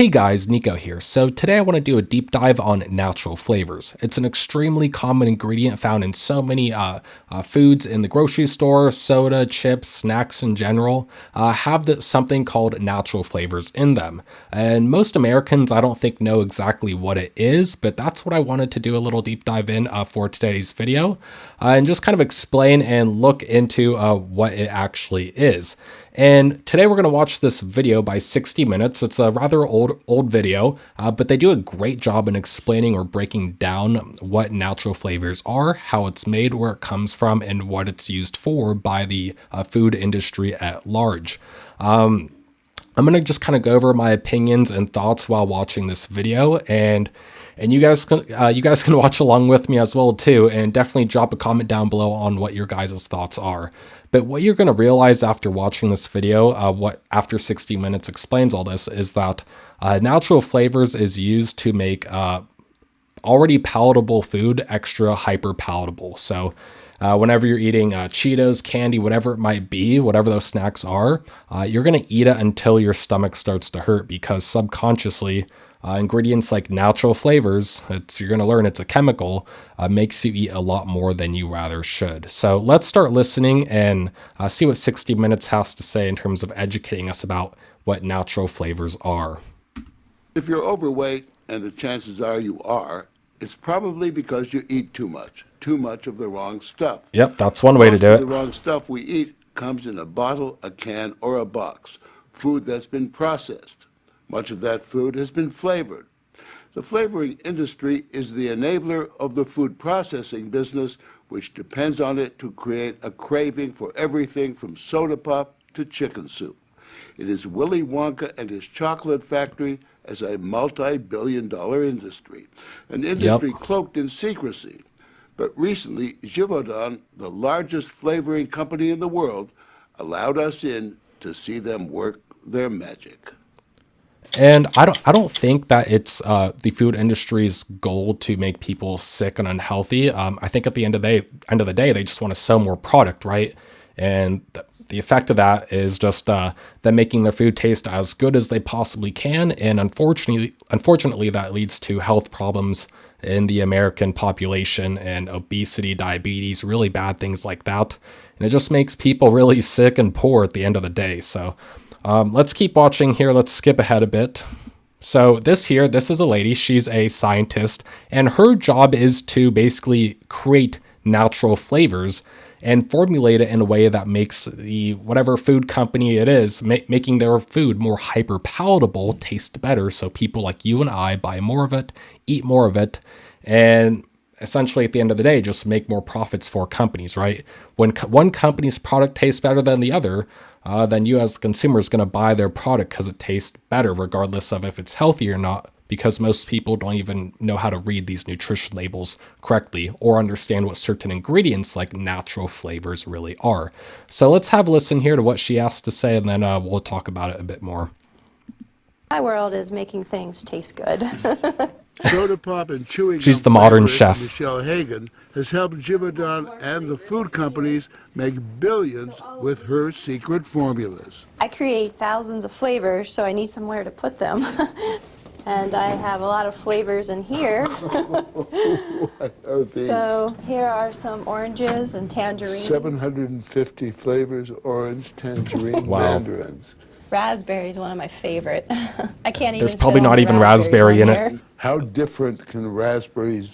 Hey guys, Nico here. So today I want to do a deep dive on natural flavors. It's an extremely common ingredient found in so many foods in the grocery store, soda, chips, snacks in general, have something called natural flavors in them. And most Americans, I don't think, know exactly what it is, but that's what I wanted to do a little deep dive in for today's video, and just kind of explain and look into what it actually is. And today we're going to watch this video by 60 Minutes. It's a rather old video, but they do a great job in explaining or breaking down what natural flavors are, how it's made, where it comes from, and what it's used for by the food industry at large. I'm going to just kind of go over my opinions and thoughts while watching this video, and you guys can watch along with me as well too, and definitely drop a comment down below on what your guys' thoughts are. But what you're going to realize after watching this video, what after 60 Minutes explains all this, is that natural flavors is used to make already palatable food extra hyper palatable. So whenever you're eating Cheetos, candy, whatever it might be, whatever those snacks are, you're going to eat it until your stomach starts to hurt, because subconsciously ingredients like natural flavors, you're going to learn it's a chemical, makes you eat a lot more than you rather should. So let's start listening and see what 60 Minutes has to say in terms of educating us about what natural flavors are. If you're overweight, and the chances are you are, it's probably because you eat too much of the wrong stuff. Yep, that's one way to do it. The wrong stuff we eat comes in a bottle, a can, or a box. Food that's been processed. Much of that food has been flavored. The flavoring industry is the enabler of the food processing business, which depends on it to create a craving for everything from soda pop to chicken soup. It is Willy Wonka and his chocolate factory as a multi-billion-dollar industry, an industry cloaked in secrecy. But recently, Givaudan, the largest flavoring company in the world, allowed us in to see them work their magic. And I don't think that it's the food industry's goal to make people sick and unhealthy. I think at the end of the day, they just want to sell more product, right? And the effect of that is just them making their food taste as good as they possibly can. And unfortunately, that leads to health problems in the American population and obesity, diabetes, really bad things like that. And it just makes people really sick and poor at the end of the day. So let's keep watching here. Let's skip ahead a bit. So this is a lady. She's a scientist, and her job is to basically create natural flavors and formulate it in a way that makes the whatever food company it is making their food more hyper palatable taste better, so people like you and I buy more of it, eat more of it, and essentially at the end of the day just make more profits for companies, right? When one company's product tastes better than the other, then you as the consumer is going to buy their product because it tastes better regardless of if it's healthy or not, because most people don't even know how to read these nutrition labels correctly or understand what certain ingredients like natural flavors really are. So let's have a listen here to what she has to say, and then we'll talk about it a bit more. My world is making things taste good. Soda pop and chewing She's gum the modern flavorist chef. Michelle Hagan has helped Givaudan and the food companies make billions with her secret formulas. I create thousands of flavors, so I need somewhere to put them. And I have a lot of flavors in here. So here are some oranges and tangerines. 750 flavors: orange, tangerine, mandarins. Raspberry is one of my favorite. I can't even. There's probably not even raspberry in it. How different can raspberries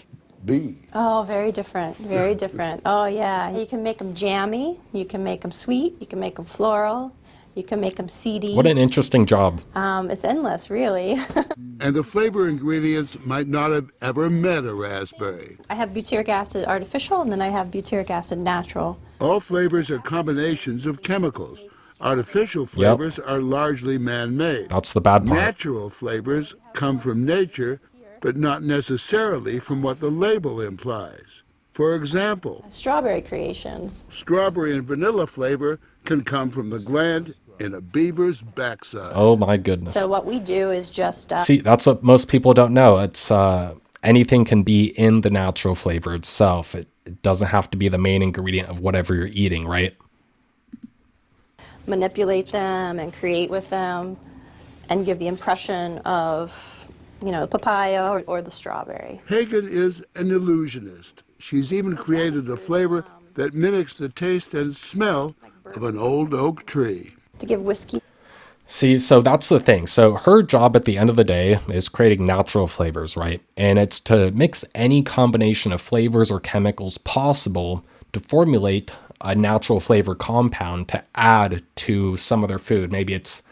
be? Oh, very different, very different. Oh yeah, you can make them jammy, you can make them sweet, you can make them floral, you can make them seedy. What an interesting job. It's endless, really. And the flavor ingredients might not have ever met a raspberry. I have butyric acid artificial, and then I have butyric acid natural. All flavors are combinations of chemicals. Artificial flavors are largely man-made. That's the bad part. Natural flavors come from nature, but not necessarily from what the label implies. For example, Strawberry creations. strawberry and vanilla flavor can come from the gland in a beaver's backside. Oh my goodness. So what we do is just... See, that's what most people don't know. It's anything can be in the natural flavor itself. It doesn't have to be the main ingredient of whatever you're eating, right? manipulate them and create with them and give the impression of, the papaya or the strawberry. Hagen is an illusionist. She's even created a flavor that mimics the taste and smell of an old oak tree. To give whiskey. See, so that's the thing. So her job at the end of the day is creating natural flavors, right? And it's to mix any combination of flavors or chemicals possible to formulate a natural flavor compound to add to some of their food. Maybe it's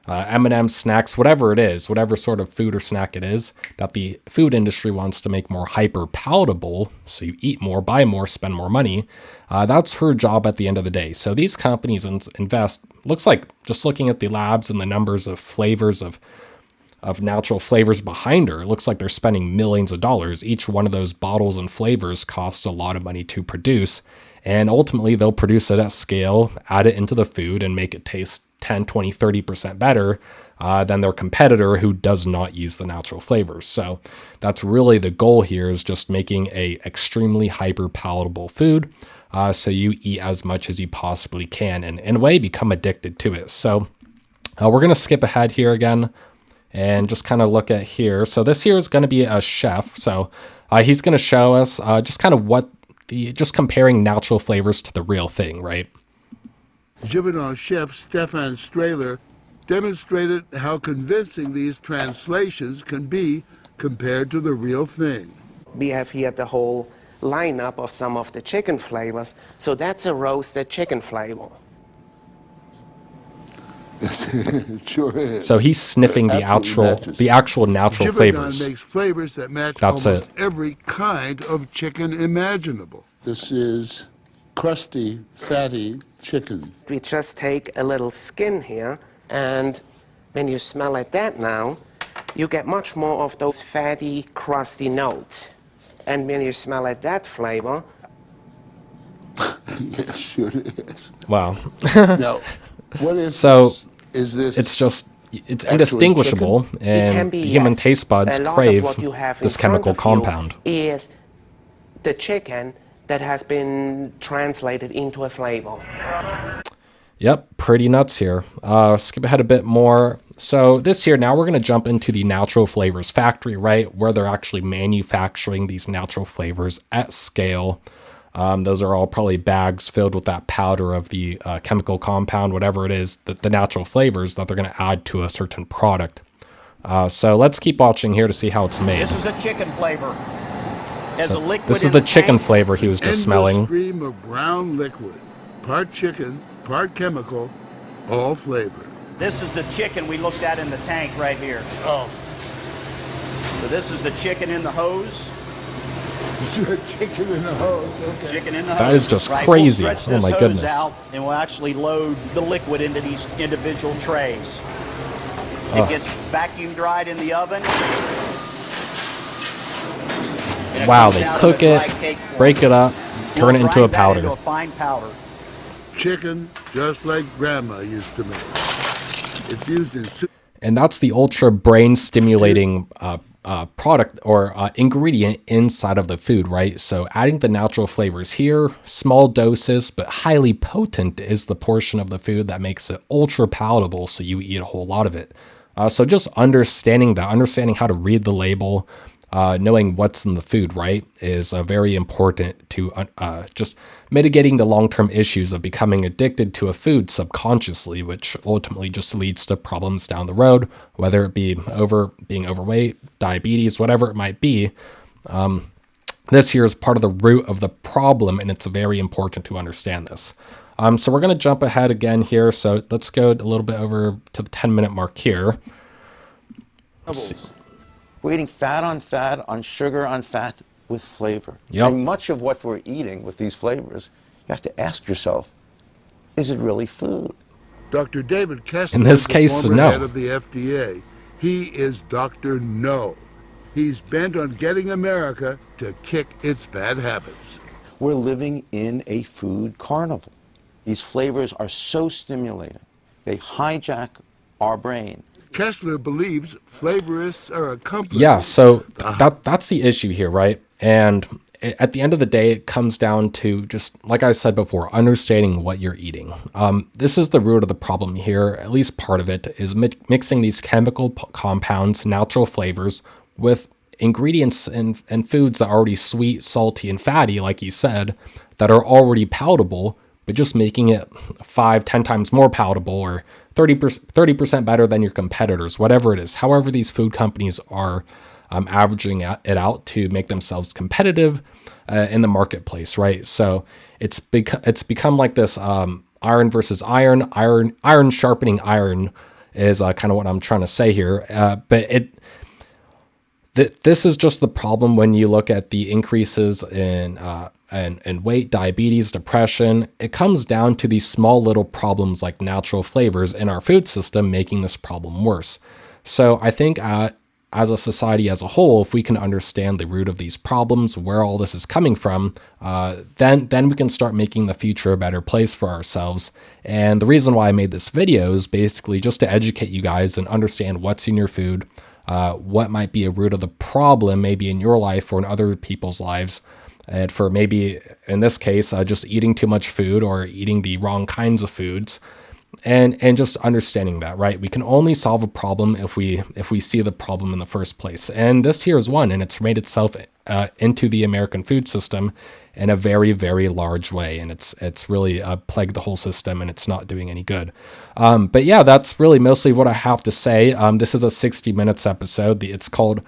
M&M snacks, whatever it is, whatever sort of food or snack it is that the food industry wants to make more hyper palatable. So you eat more, buy more, spend more money. That's her job at the end of the day. So these companies invest, looks like just looking at the labs and the numbers of flavors of natural flavors behind her, it looks like they're spending millions of dollars. Each one of those bottles and flavors costs a lot of money to produce. And ultimately, they'll produce it at scale, add it into the food, and make it taste 10, 20, 30% better than their competitor who does not use the natural flavors. So that's really the goal here, is just making a extremely hyper palatable food. So you eat as much as you possibly can and in a way become addicted to it. So we're going to skip ahead here again and just kind of look at here. So this here is going to be a chef. So he's going to show us just kind of just comparing natural flavors to the real thing, right? Givaudan chef Stefan Strahler demonstrated how convincing these translations can be compared to the real thing. We have here the whole lineup of some of the chicken flavors. So that's a roasted chicken flavor. It sure is. So he's sniffing the actual natural flavors. Givaudan makes flavors that match That's almost it. every kind of chicken imaginable. This is crusty, fatty chicken. We just take a little skin here, and when you smell like that now, you get much more of those fatty, crusty notes. And when you smell like that flavor... Yes, sure is. Wow. Now, what is So this? Is this it's indistinguishable, It can and be, human yes. taste buds A lot crave of what you have in this front chemical of you compound. is the chicken that has been translated into a flavor. Yep, pretty nuts here. Skip ahead a bit more. So this here, now we're going to jump into the natural flavors factory, right? Where they're actually manufacturing these natural flavors at scale. Those are all probably bags filled with that powder of the chemical compound, whatever it is, the natural flavors that they're going to add to a certain product. So let's keep watching here to see how it's made. This is a chicken flavor. As So a liquid this is in the a chicken tank. flavor he was just endless smelling. stream of brown liquid, part chicken, part chemical, all flavor. This is the chicken we looked at in the tank right here. Oh, So this is the chicken in the hose. chicken in the hose. Okay. Chicken in the hose. That is just right, crazy. We'll stretch Oh this my hose goodness. out, and we'll actually load the liquid into these individual trays. It gets vacuum dried in the oven. and Wow, comes they out in cook a it, dry cake form. break it up, turn it We'll into a grind that powder. into a fine powder. Chicken, just like Grandma used to make. It's used in soup. And that's the ultra brain stimulating product or ingredient inside of the food, right? So adding the natural flavors here, small doses, but highly potent, is the portion of the food that makes it ultra palatable. So you eat a whole lot of it. So just understanding that, understanding how to read the label, knowing what's in the food, right, is very important to just mitigating the long-term issues of becoming addicted to a food subconsciously, which ultimately just leads to problems down the road, whether it be being overweight, diabetes, whatever it might be. This here is part of the root of the problem, and it's very important to understand this. So we're going to jump ahead again here. So let's go a little bit over to the 10-minute mark here. Let's see. We're eating fat on sugar on fat with flavor. Yep. And much of what we're eating with these flavors, you have to ask yourself, is it really food? Dr. David Kessler In this is the case, former no. head of the FDA. He is Dr. No. He's bent on getting America to kick its bad habits. We're living in a food carnival. These flavors are so stimulating. They hijack our brain. Kessler believes flavorists are accomplices. Yeah, so that's the issue here, right? And at the end of the day, it comes down to, just like I said before, understanding what you're eating. This is the root of the problem here. At least part of it is mixing these chemical compounds, natural flavors, with ingredients and foods that are already sweet, salty, and fatty, like you said, that are already palatable, but just making it 5-10 times more palatable, or 30% better than your competitors, whatever it is. However, these food companies are averaging it out to make themselves competitive in the marketplace, right? So it's become like this iron versus iron, iron sharpening iron is kind of what I'm trying to say here. But this is just the problem when you look at the increases in weight, diabetes, depression. It comes down to these small little problems like natural flavors in our food system making this problem worse. So I think as a society as a whole, if we can understand the root of these problems, where all this is coming from, then we can start making the future a better place for ourselves. And the reason why I made this video is basically just to educate you guys and understand what's in your food, what might be a root of the problem maybe in your life or in other people's lives. And for maybe, in this case, just eating too much food or eating the wrong kinds of foods. And just understanding that, right? We can only solve a problem if we see the problem in the first place. And this here is one, and it's made itself into the American food system in a very, very large way. And it's really plagued the whole system, and it's not doing any good. But yeah, that's really mostly what I have to say. This is a 60 minutes episode. It's called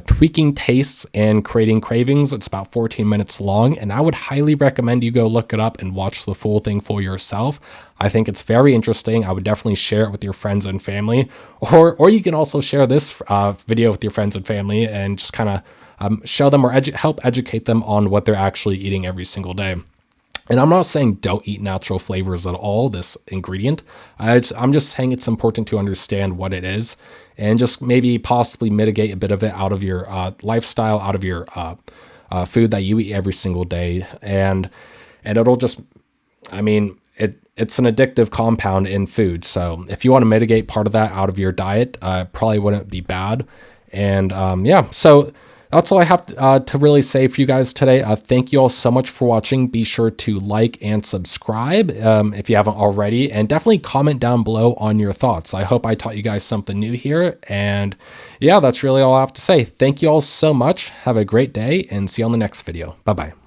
Tweaking Tastes and Creating Cravings. It's about 14 minutes long, and I would highly recommend you go look it up and watch the full thing for yourself. I think it's very interesting. I would definitely share it with your friends and family, or you can also share this video with your friends and family and just kind of show them or help educate them on what they're actually eating every single day. And I'm not saying don't eat natural flavors at all, this ingredient. I'm just saying it's important to understand what it is and just maybe possibly mitigate a bit of it out of your lifestyle, out of your food that you eat every single day. And it'll just, I mean, it's an addictive compound in food. So if you want to mitigate part of that out of your diet, probably wouldn't be bad. And yeah, so that's all I have to really say for you guys today. Thank you all so much for watching. Be sure to like and subscribe if you haven't already, and definitely comment down below on your thoughts. I hope I taught you guys something new here. And yeah, that's really all I have to say. Thank you all so much. Have a great day and see you on the next video. Bye-bye.